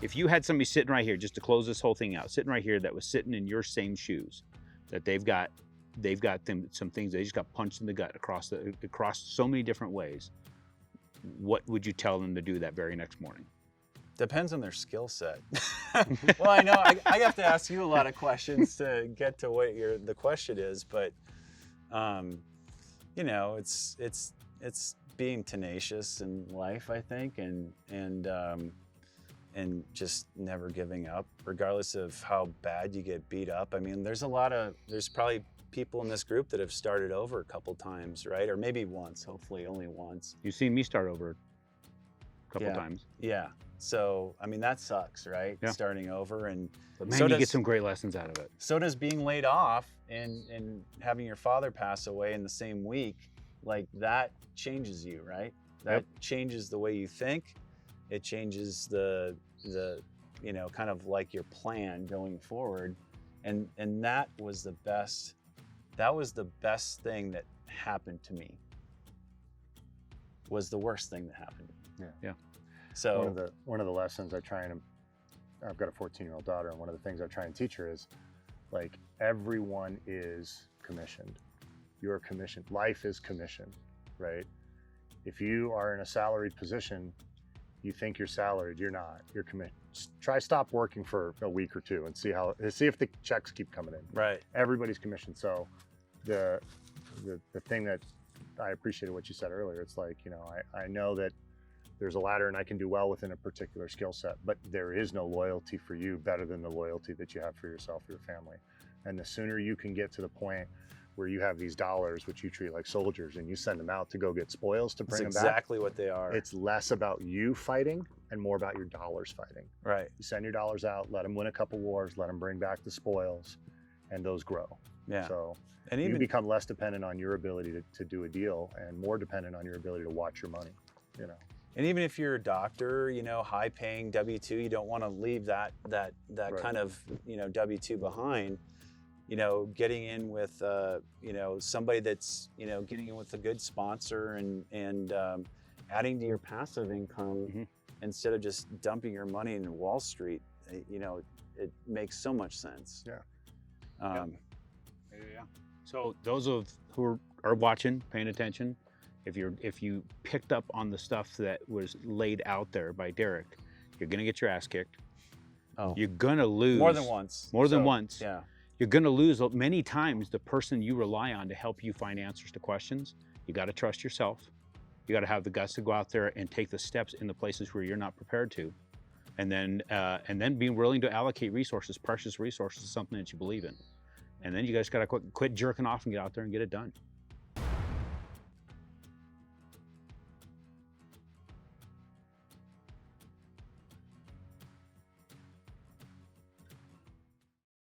if you had somebody sitting right here, just to close this whole thing out, sitting right here that was sitting in your same shoes, that they've got some things, they just got punched in the gut across so many different ways, what would you tell them to do that very next morning? Depends on their skill set. Well, I know I have to ask you a lot of questions to get to what the question is, but you know, it's being tenacious in life, I think, and just never giving up, regardless of how bad you get beat up. I mean, there's probably people in this group that have started over a couple times, right? Or maybe once, hopefully only once. You've seen me start over a couple times. Yeah. So, I mean, that sucks, right? Yeah. Starting over. But man, you get some great lessons out of it. So does being laid off and having your father pass away in the same week. Like, that changes you, right? That changes the way you think. It changes the you know, kind of like your plan going forward. And that was the best thing that happened to me. Was the worst thing that happened. Yeah. So one of the lessons I've got a 14-year-old daughter, and one of the things I try and teach her is, like, everyone is commissioned. You're commissioned. Life is commissioned, right? If you are in a salaried position, you think you're salaried, you're not. You're commissioned. Try stop working for a week or two and see if the checks keep coming in. Right. Everybody's commissioned. So the thing that I appreciated what you said earlier, it's like, you know, I know that there's a ladder and I can do well within a particular skill set, but there is no loyalty for you better than the loyalty that you have for yourself or your family. And the sooner you can get to the point where you have these dollars, which you treat like soldiers, and you send them out to go get spoils to bring them back. That's exactly what they are. It's less about you fighting and more about your dollars fighting. Right. You send your dollars out, let them win a couple wars, let them bring back the spoils, and those grow. Yeah. So and even you become less dependent on your ability to do a deal and more dependent on your ability to watch your money, you know. And even if you're a doctor, you know, high paying W-2, you don't want to leave that Right. kind of, you know, W-2 behind. You know, getting in with, you know, somebody that's, you know, getting in with a good sponsor and adding to your passive income instead of just dumping your money in Wall Street, you know, it makes so much sense. Yeah. So those who are watching, paying attention, if you picked up on the stuff that was laid out there by Derek, you're gonna get your ass kicked. Oh. You're gonna lose More than once. More than once. Yeah. You're gonna lose many times the person you rely on to help you find answers to questions. You gotta trust yourself. You gotta have the guts to go out there and take the steps in the places where you're not prepared to. And then being willing to allocate resources, precious resources, to something that you believe in. And then you guys gotta quit jerking off and get out there and get it done.